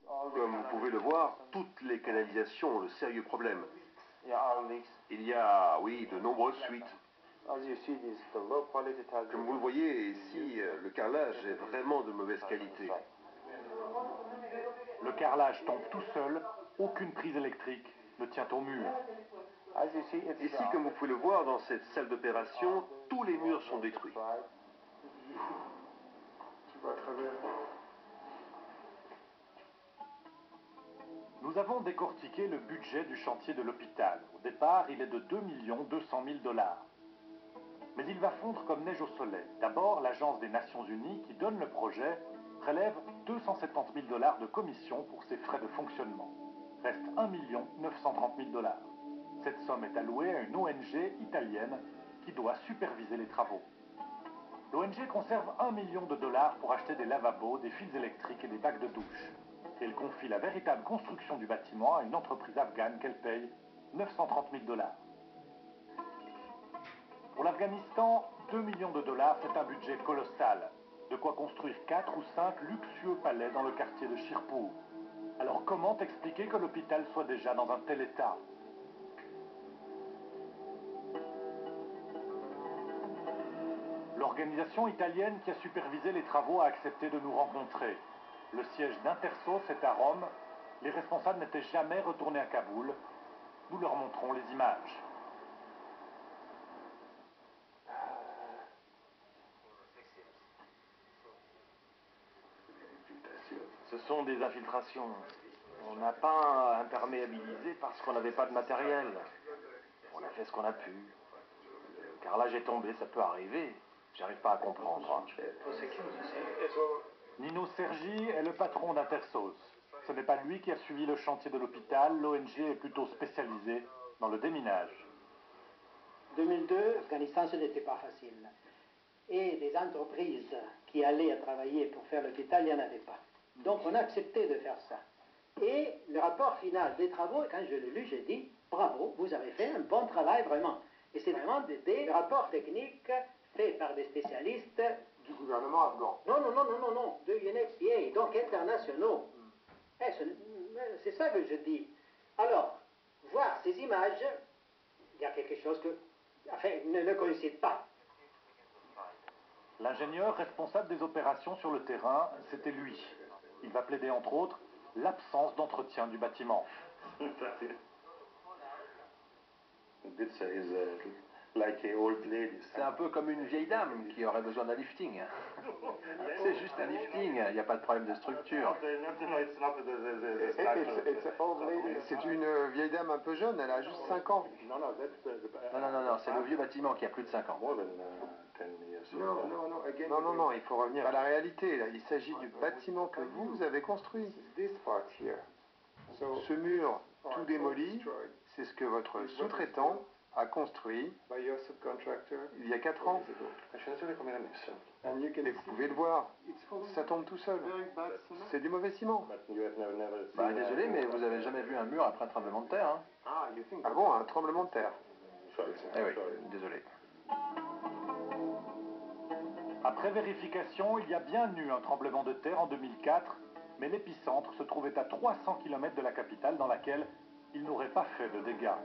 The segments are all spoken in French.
Comme vous pouvez le voir, toutes les canalisations ont de sérieux problèmes. Il y a, oui, de nombreuses fuites. Comme vous le voyez, ici, le carrelage est vraiment de mauvaise qualité. Le carrelage tombe tout seul, aucune prise électrique ne tient au mur. Ici, comme vous pouvez le voir, dans cette salle d'opération, tous les murs sont détruits. Nous avons décortiqué le budget du chantier de l'hôpital. Au départ, il est de 2 200 000 $. Mais il va fondre comme neige au soleil. D'abord, l'Agence des Nations Unies, qui donne le projet, prélève 270 000 $ de commission pour ses frais de fonctionnement. Reste 1 930 000 $. Cette somme est allouée à une ONG italienne qui doit superviser les travaux. L'ONG conserve 1 million de $ pour acheter des lavabos, des fils électriques et des bacs de douche. Elle confie la véritable construction du bâtiment à une entreprise afghane qu'elle paye 930 000 $. Pour l'Afghanistan, 2 millions de $, c'est un budget colossal. De quoi construire 4 ou 5 luxueux palais dans le quartier de Shirpur. Alors comment expliquer que l'hôpital soit déjà dans un tel état? L'organisation italienne qui a supervisé les travaux a accepté de nous rencontrer. Le siège d'Intersos est à Rome. Les responsables n'étaient jamais retournés à Kaboul. Nous leur montrons les images. Ce sont des infiltrations. On n'a pas imperméabilisé parce qu'on n'avait pas de matériel. On a fait ce qu'on a pu. Le carrelage est tombé, ça peut arriver. J'arrive pas à comprendre. Nino Sergi est le patron d'Intersos. Ce n'est pas lui qui a suivi le chantier de l'hôpital. L'ONG est plutôt spécialisée dans le déminage. 2002, l'Afghanistan, ce n'était pas facile. Et des entreprises qui allaient travailler pour faire l'hôpital, il n'y en avait pas. Donc on a accepté de faire ça. Et le rapport final des travaux, quand je l'ai lu, j'ai dit, bravo, vous avez fait un bon travail vraiment. Et c'est vraiment des rapports techniques faits par des spécialistes du gouvernement afghan. Non, de UNFPA, donc internationaux. C'est ça que je dis. Alors, voir ces images, il y a quelque chose que, enfin, ne coïncide pas. L'ingénieur responsable des opérations sur le terrain, c'était lui. Il va plaider entre autres l'absence d'entretien du bâtiment. C'est un peu comme une vieille dame qui aurait besoin d'un lifting. C'est juste un lifting, il n'y a pas de problème de structure. C'est une vieille dame un peu jeune, elle a juste 5 ans. Non, c'est le vieux bâtiment qui a plus de 5 ans. Non, il faut revenir à la réalité. Là. Il s'agit du bâtiment que vous avez construit. Ce mur tout démoli, c'est ce que votre sous-traitant a construit il y a 4 ans. Et vous pouvez le voir, ça tombe tout seul. C'est du mauvais ciment. Bah, désolé, mais vous avez jamais vu un mur après un tremblement de terre, hein? Ah bon, un tremblement de terre? Eh oui, désolé. Après vérification, il y a bien eu un tremblement de terre en 2004, mais l'épicentre se trouvait à 300 km de la capitale dans laquelle il n'aurait pas fait de dégâts.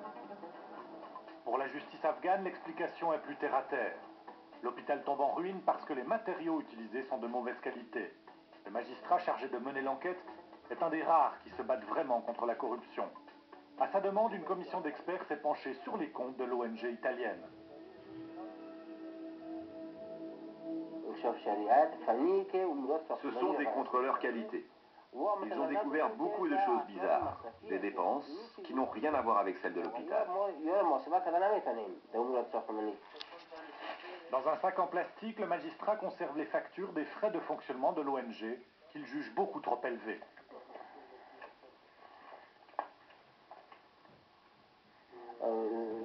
Pour la justice afghane, l'explication est plus terre à terre. L'hôpital tombe en ruine parce que les matériaux utilisés sont de mauvaise qualité. Le magistrat chargé de mener l'enquête est un des rares qui se battent vraiment contre la corruption. À sa demande, une commission d'experts s'est penchée sur les comptes de l'ONG italienne. Ce sont des contrôleurs qualité. Ils ont découvert beaucoup de choses bizarres, des dépenses qui n'ont rien à voir avec celles de l'hôpital. Dans un sac en plastique, le magistrat conserve les factures des frais de fonctionnement de l'ONG qu'il juge beaucoup trop élevés.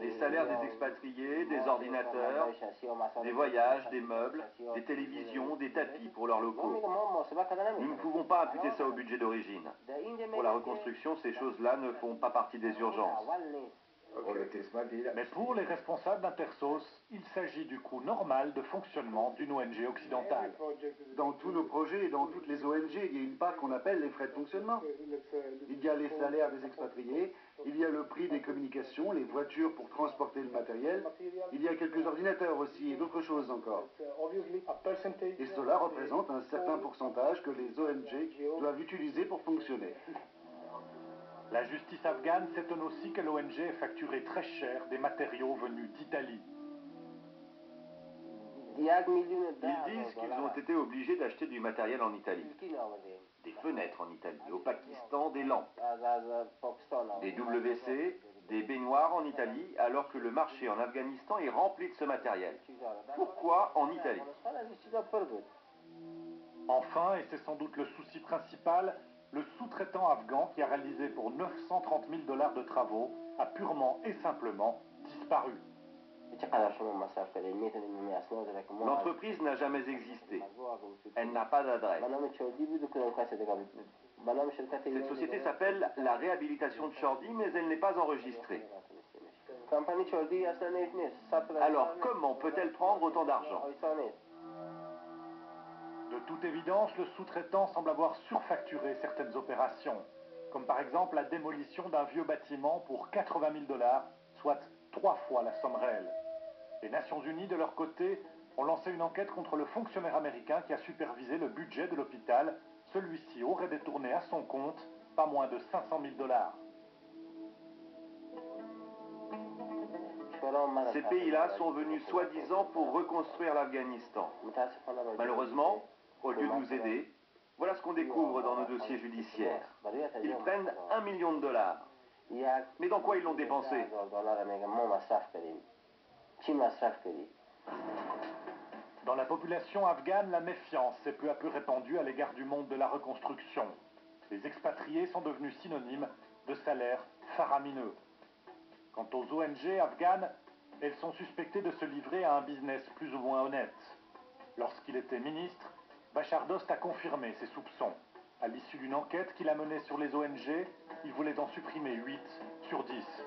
Des salaires des expatriés, des ordinateurs, des voyages, des meubles, des télévisions, des tapis pour leurs locaux. Nous ne pouvons pas imputer ça au budget d'origine. Pour la reconstruction, ces choses-là ne font pas partie des urgences. Mais pour les responsables d'Intersos, il s'agit du coût normal de fonctionnement d'une ONG occidentale. Dans tous nos projets et dans toutes les ONG, il y a une part qu'on appelle les frais de fonctionnement. Il y a les salaires des expatriés, il y a le prix des communications, les voitures pour transporter le matériel, il y a quelques ordinateurs aussi et d'autres choses encore. Et cela représente un certain pourcentage que les ONG doivent utiliser pour fonctionner. La justice afghane s'étonne aussi que l'ONG ait facturé très cher des matériaux venus d'Italie. Ils disent qu'ils ont été obligés d'acheter du matériel en Italie. Des fenêtres en Italie, au Pakistan, des lampes, des WC, des baignoires en Italie, alors que le marché en Afghanistan est rempli de ce matériel. Pourquoi en Italie? Enfin, et c'est sans doute le souci principal, le sous-traitant afghan qui a réalisé pour 930 000 $ de travaux a purement et simplement disparu. L'entreprise n'a jamais existé. Elle n'a pas d'adresse. Cette société s'appelle la réhabilitation de Chordi, mais elle n'est pas enregistrée. Alors comment peut-elle prendre autant d'argent? De toute évidence, le sous-traitant semble avoir surfacturé certaines opérations, comme par exemple la démolition d'un vieux bâtiment pour 80 000 $, soit 3 fois la somme réelle. Les Nations Unies, de leur côté, ont lancé une enquête contre le fonctionnaire américain qui a supervisé le budget de l'hôpital. Celui-ci aurait détourné à son compte pas moins de 500 000 $. Ces pays-là sont venus soi-disant pour reconstruire l'Afghanistan. Malheureusement, au lieu de nous aider, voilà ce qu'on découvre dans nos dossiers judiciaires. Ils prennent 1 million de $. Mais dans quoi ils l'ont dépensé? Dans la population afghane, la méfiance s'est peu à peu répandue à l'égard du monde de la reconstruction. Les expatriés sont devenus synonymes de salaires faramineux. Quant aux ONG afghanes, elles sont suspectées de se livrer à un business plus ou moins honnête. Lorsqu'il était ministre, Bachar Dost a confirmé ses soupçons. À l'issue d'une enquête qu'il a menée sur les ONG, il voulait en supprimer 8 sur 10.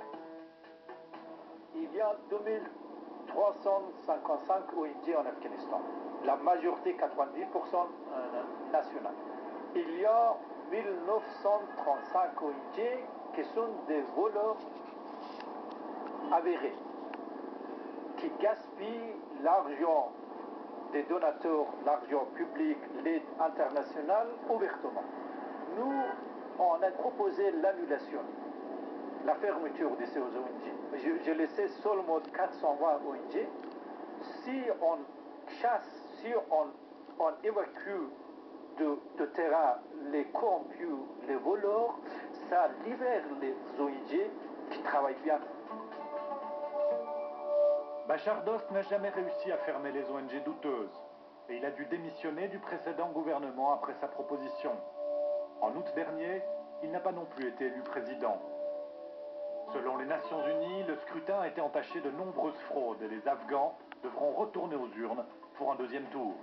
Il y a 2355 ONG en Afghanistan, la majorité 90% nationale. Il y a 1935 ONG qui sont des voleurs avérés, qui gaspillent l'argent des donateurs, l'argent public, l'aide internationale ouvertement. Nous, on a proposé l'annulation, la fermeture de ces ONG. J'ai laissé seulement 420 ONG. Si on chasse, si on évacue de terrain les corrompus, les voleurs, ça libère les ONG qui travaillent bien. Bachar Dost n'a jamais réussi à fermer les ONG douteuses et il a dû démissionner du précédent gouvernement après sa proposition. En août dernier, il n'a pas non plus été élu président. Selon les Nations Unies, le scrutin a été entaché de nombreuses fraudes et les Afghans devront retourner aux urnes pour un deuxième tour.